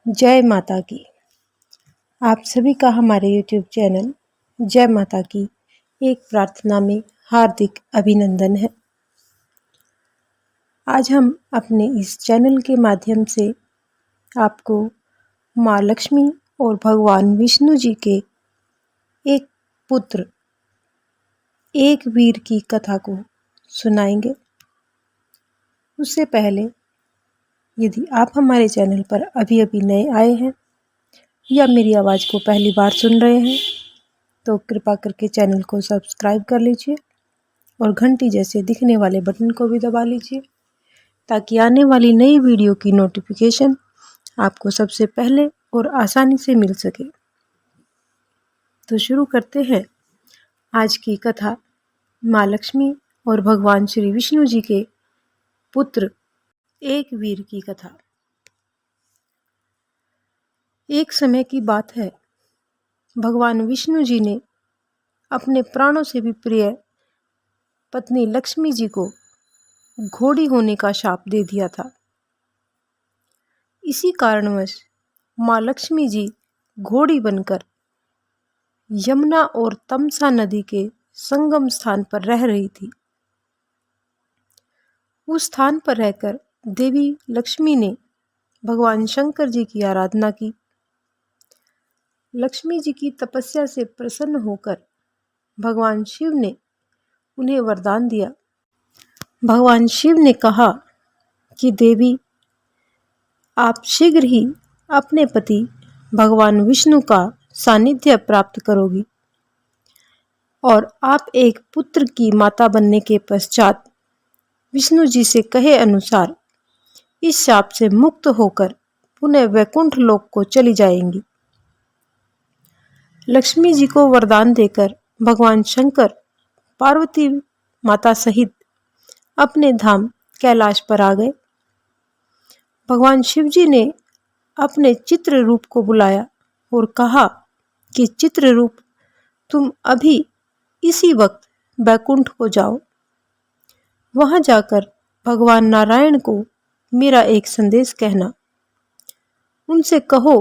जय माता की। आप सभी का हमारे YouTube चैनल जय माता की एक प्रार्थना में हार्दिक अभिनंदन है। आज हम अपने इस चैनल के माध्यम से आपको माँ लक्ष्मी और भगवान विष्णु जी के एक पुत्र एक वीर की कथा को सुनाएंगे। उससे पहले यदि आप हमारे चैनल पर अभी नए आए हैं या मेरी आवाज़ को पहली बार सुन रहे हैं तो कृपा करके चैनल को सब्सक्राइब कर लीजिए और घंटी जैसे दिखने वाले बटन को भी दबा लीजिए ताकि आने वाली नई वीडियो की नोटिफिकेशन आपको सबसे पहले और आसानी से मिल सके। तो शुरू करते हैं आज की कथा माँ लक्ष्मी और भगवान श्री विष्णु जी के पुत्र एक वीर की कथा। एक समय की बात है, भगवान विष्णु जी ने अपने प्राणों से भी प्रिय पत्नी लक्ष्मी जी को घोड़ी होने का शाप दे दिया था। इसी कारणवश माँ लक्ष्मी जी घोड़ी बनकर यमुना और तमसा नदी के संगम स्थान पर रह रही थी। उस स्थान पर रहकर देवी लक्ष्मी ने भगवान शंकर जी की आराधना की। लक्ष्मी जी की तपस्या से प्रसन्न होकर भगवान शिव ने उन्हें वरदान दिया। भगवान शिव ने कहा कि देवी, आप शीघ्र ही अपने पति भगवान विष्णु का सानिध्य प्राप्त करोगी और आप एक पुत्र की माता बनने के पश्चात विष्णु जी से कहे अनुसार इस शाप से मुक्त होकर पुनः वैकुंठ लोक को चली जाएंगी। लक्ष्मी जी को वरदान देकर भगवान शंकर पार्वती माता सहित अपने धाम कैलाश पर आ गए। भगवान शिव जी ने अपने चित्र रूप को बुलाया और कहा कि चित्र रूप, तुम अभी इसी वक्त वैकुंठ को जाओ। वहां जाकर भगवान नारायण को मेरा एक संदेश कहना। उनसे कहो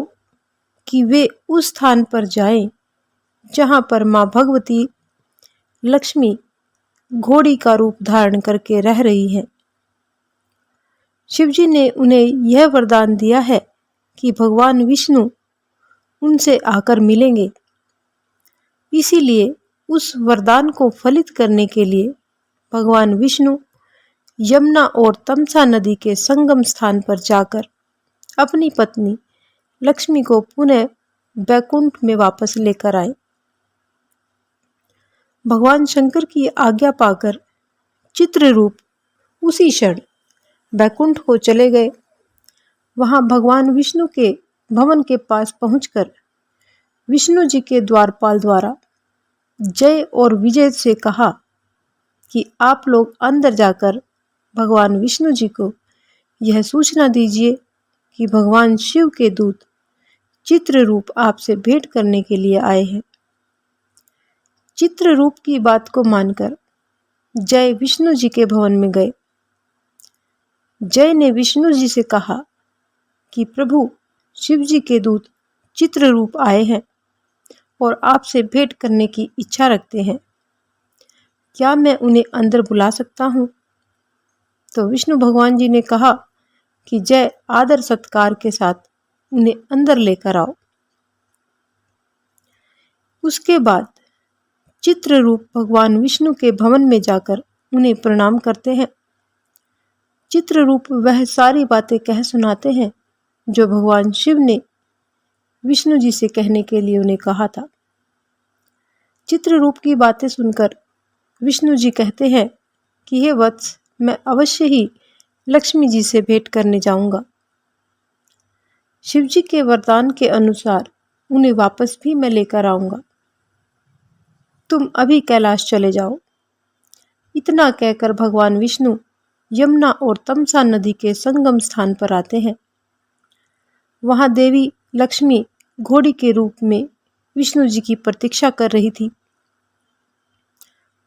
कि वे उस स्थान पर जाएं जहां पर मां भगवती लक्ष्मी घोड़ी का रूप धारण करके रह रही हैं। शिवजी ने उन्हें यह वरदान दिया है कि भगवान विष्णु उनसे आकर मिलेंगे। इसीलिए उस वरदान को फलित करने के लिए भगवान विष्णु यमुना और तमसा नदी के संगम स्थान पर जाकर अपनी पत्नी लक्ष्मी को पुनः वैकुंठ में वापस लेकर आए। भगवान शंकर की आज्ञा पाकर चित्र रूप उसी क्षण वैकुंठ को चले गए। वहां भगवान विष्णु के भवन के पास पहुंचकर विष्णु जी के द्वारपाल द्वारा जय और विजय से कहा कि आप लोग अंदर जाकर भगवान विष्णु जी को यह सूचना दीजिए कि भगवान शिव के दूत चित्र रूप आपसे भेंट करने के लिए आए हैं। चित्र रूप की बात को मानकर जय विष्णु जी के भवन में गए। जय ने विष्णु जी से कहा कि प्रभु शिव जी के दूत चित्र रूप आए हैं और आपसे भेंट करने की इच्छा रखते हैं। क्या मैं उन्हें अंदर बुला सकता हूँ? तो विष्णु भगवान जी ने कहा कि जय आदर सत्कार के साथ उन्हें अंदर लेकर आओ। उसके बाद चित्र रूप भगवान विष्णु के भवन में जाकर उन्हें प्रणाम करते हैं। चित्र रूप वह सारी बातें कह सुनाते हैं जो भगवान शिव ने विष्णु जी से कहने के लिए उन्हें कहा था। चित्र रूप की बातें सुनकर विष्णु जी कहते हैं कि हे वत्स, मैं अवश्य ही लक्ष्मी जी से भेंट करने जाऊंगा। शिव जी के वरदान के अनुसार उन्हें वापस भी मैं लेकर आऊंगा। तुम अभी कैलाश चले जाओ। इतना कहकर भगवान विष्णु यमुना और तमसा नदी के संगम स्थान पर आते हैं। वहां देवी लक्ष्मी घोड़ी के रूप में विष्णु जी की प्रतीक्षा कर रही थी।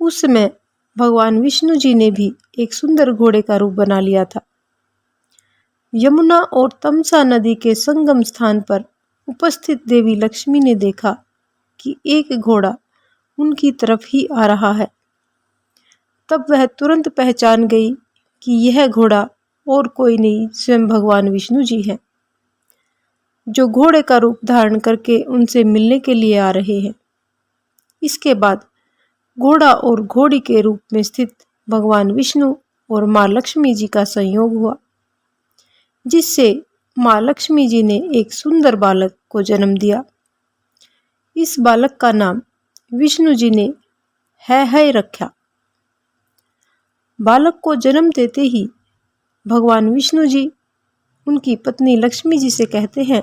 उस समय भगवान विष्णु जी ने भी एक सुंदर घोड़े का रूप बना लिया था। यमुना और तमसा नदी के संगम स्थान पर उपस्थित देवी लक्ष्मी ने देखा कि एक घोड़ा उनकी तरफ ही आ रहा है। तब वह तुरंत पहचान गई कि यह घोड़ा और कोई नहीं, स्वयं भगवान विष्णु जी हैं, जो घोड़े का रूप धारण करके उनसे मिलने के लिए आ रहे हैं। इसके बाद घोड़ा और घोड़ी के रूप में स्थित भगवान विष्णु और माँ लक्ष्मी जी का संयोग हुआ, जिससे माँ लक्ष्मी जी ने एक सुंदर बालक को जन्म दिया। इस बालक का नाम विष्णु जी ने है रखा। बालक को जन्म देते ही भगवान विष्णु जी उनकी पत्नी लक्ष्मी जी से कहते हैं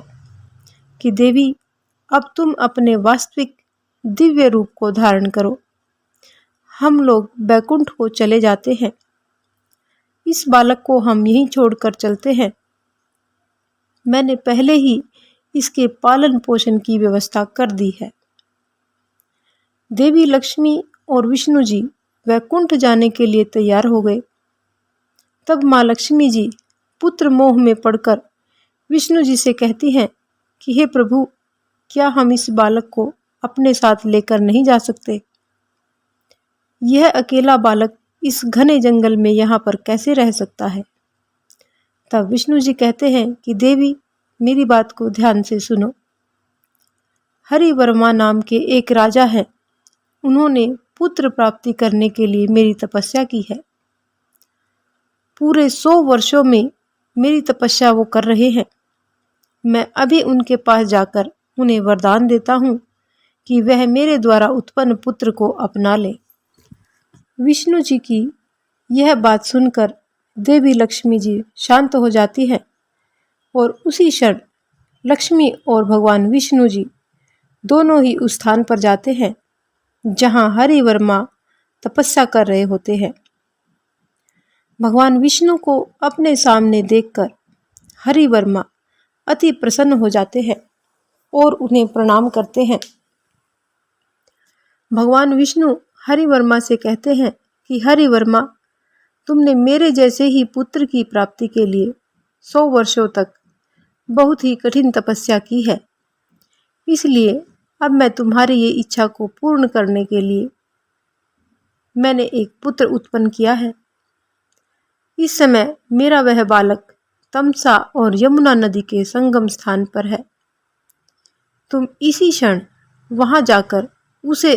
कि देवी, अब तुम अपने वास्तविक दिव्य रूप को धारण करो, हम लोग बैकुंठ को चले जाते हैं। इस बालक को हम यहीं छोड़कर चलते हैं। मैंने पहले ही इसके पालन पोषण की व्यवस्था कर दी है। देवी लक्ष्मी और विष्णु जी वैकुंठ जाने के लिए तैयार हो गए। तब माँ लक्ष्मी जी पुत्र मोह में पड़कर विष्णु जी से कहती हैं कि हे प्रभु, क्या हम इस बालक को अपने साथ लेकर नहीं जा सकते? यह अकेला बालक इस घने जंगल में यहाँ पर कैसे रह सकता है? तब विष्णु जी कहते हैं कि देवी, मेरी बात को ध्यान से सुनो। हरिवर्मा नाम के एक राजा हैं। उन्होंने पुत्र प्राप्ति करने के लिए मेरी तपस्या की है। पूरे 100 वर्षों में मेरी तपस्या वो कर रहे हैं। मैं अभी उनके पास जाकर उन्हें वरदान देता हूँ कि वह मेरे द्वारा उत्पन्न पुत्र को अपना ले। विष्णु जी की यह बात सुनकर देवी लक्ष्मी जी शांत हो जाती है और उसी क्षण लक्ष्मी और भगवान विष्णु जी दोनों ही उस स्थान पर जाते हैं जहाँ हरिवर्मा तपस्या कर रहे होते हैं। भगवान विष्णु को अपने सामने देखकर हरिवर्मा अति प्रसन्न हो जाते हैं और उन्हें प्रणाम करते हैं। भगवान विष्णु हरिवर्मा से कहते हैं कि हरिवर्मा, तुमने मेरे जैसे ही पुत्र की प्राप्ति के लिए 100 वर्षों तक बहुत ही कठिन तपस्या की है। इसलिए अब मैं तुम्हारी ये इच्छा को पूर्ण करने के लिए मैंने एक पुत्र उत्पन्न किया है। इस समय मेरा वह बालक तमसा और यमुना नदी के संगम स्थान पर है। तुम इसी क्षण वहां जाकर उसे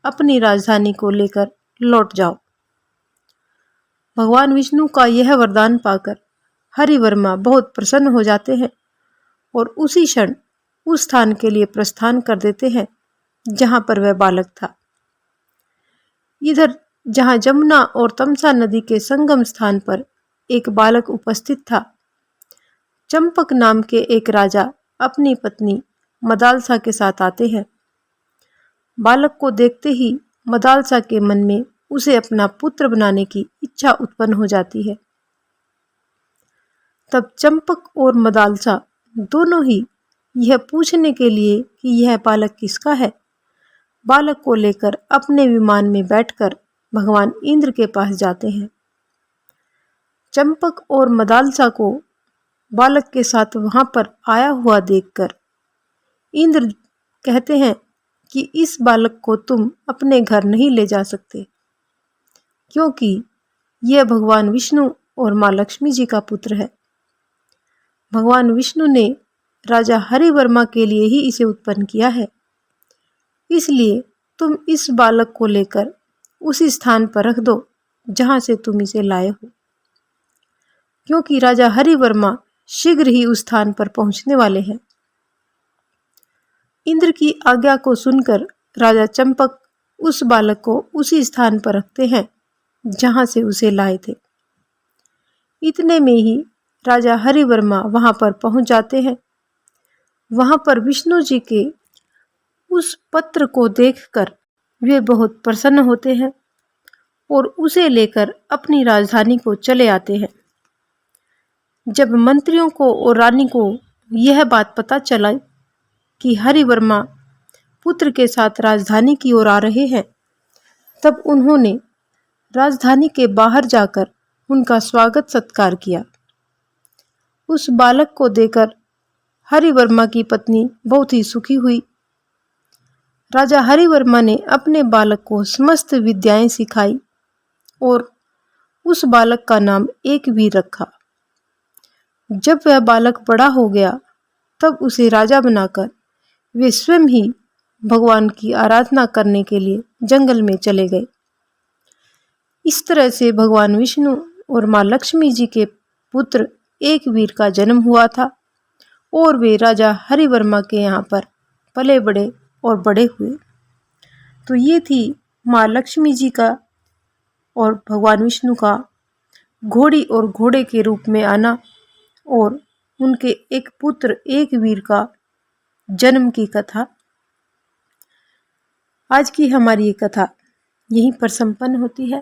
अपनी राजधानी को लेकर लौट जाओ। भगवान विष्णु का यह वरदान पाकर हरिवर्मा बहुत प्रसन्न हो जाते हैं और उसी क्षण उस स्थान के लिए प्रस्थान कर देते हैं जहां पर वह बालक था। इधर जहां जमुना और तमसा नदी के संगम स्थान पर एक बालक उपस्थित था, चंपक नाम के एक राजा अपनी पत्नी मदालसा के साथ आते हैं। बालक को देखते ही मदालसा के मन में उसे अपना पुत्र बनाने की इच्छा उत्पन्न हो जाती है। तब चंपक और मदालसा दोनों ही यह पूछने के लिए कि यह बालक किसका है, बालक को लेकर अपने विमान में बैठकर भगवान इंद्र के पास जाते हैं। चंपक और मदालसा को बालक के साथ वहां पर आया हुआ देखकर इंद्र कहते हैं कि इस बालक को तुम अपने घर नहीं ले जा सकते, क्योंकि यह भगवान विष्णु और माँ लक्ष्मी जी का पुत्र है। भगवान विष्णु ने राजा हरिवर्मा के लिए ही इसे उत्पन्न किया है। इसलिए तुम इस बालक को लेकर उसी स्थान पर रख दो जहां से तुम इसे लाए हो, क्योंकि राजा हरिवर्मा शीघ्र ही उस स्थान पर पहुंचने वाले हैं। इंद्र की आज्ञा को सुनकर राजा चंपक उस बालक को उसी स्थान पर रखते हैं जहां से उसे लाए थे। इतने में ही राजा हरिवर्मा वहां पर पहुंच जाते हैं। वहां पर विष्णु जी के उस पत्र को देखकर वे बहुत प्रसन्न होते हैं और उसे लेकर अपनी राजधानी को चले आते हैं। जब मंत्रियों को और रानी को यह बात पता चला कि हरिवर्मा पुत्र के साथ राजधानी की ओर आ रहे हैं, तब उन्होंने राजधानी के बाहर जाकर उनका स्वागत सत्कार किया। उस बालक को देकर हरिवर्मा की पत्नी बहुत ही सुखी हुई। राजा हरिवर्मा ने अपने बालक को समस्त विद्याएं सिखाई और उस बालक का नाम एकवीर रखा। जब वह बालक बड़ा हो गया तब उसे राजा बनाकर वे स्वयं ही भगवान की आराधना करने के लिए जंगल में चले गए। इस तरह से भगवान विष्णु और माँ लक्ष्मी जी के पुत्र एकवीर का जन्म हुआ था और वे राजा हरिवर्मा के यहाँ पर पले बड़े और बड़े हुए। तो ये थी माँ लक्ष्मी जी का और भगवान विष्णु का घोड़ी और घोड़े के रूप में आना और उनके एक पुत्र एकवीर का जन्म की कथा। आज की हमारी ये कथा यहीं पर संपन्न होती है।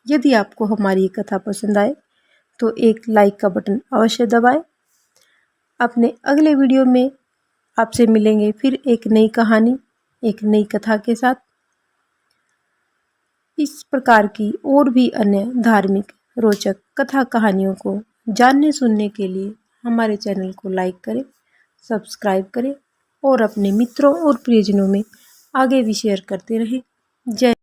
यदि आपको हमारी ये कथा पसंद आए तो एक लाइक का बटन अवश्य दबाएं। अपने अगले वीडियो में आपसे मिलेंगे फिर एक नई कहानी, एक नई कथा के साथ। इस प्रकार की और भी अन्य धार्मिक रोचक कथा कहानियों को जानने सुनने के लिए हमारे चैनल को लाइक करें, सब्सक्राइब करें और अपने मित्रों और प्रियजनों में आगे भी शेयर करते रहें। जय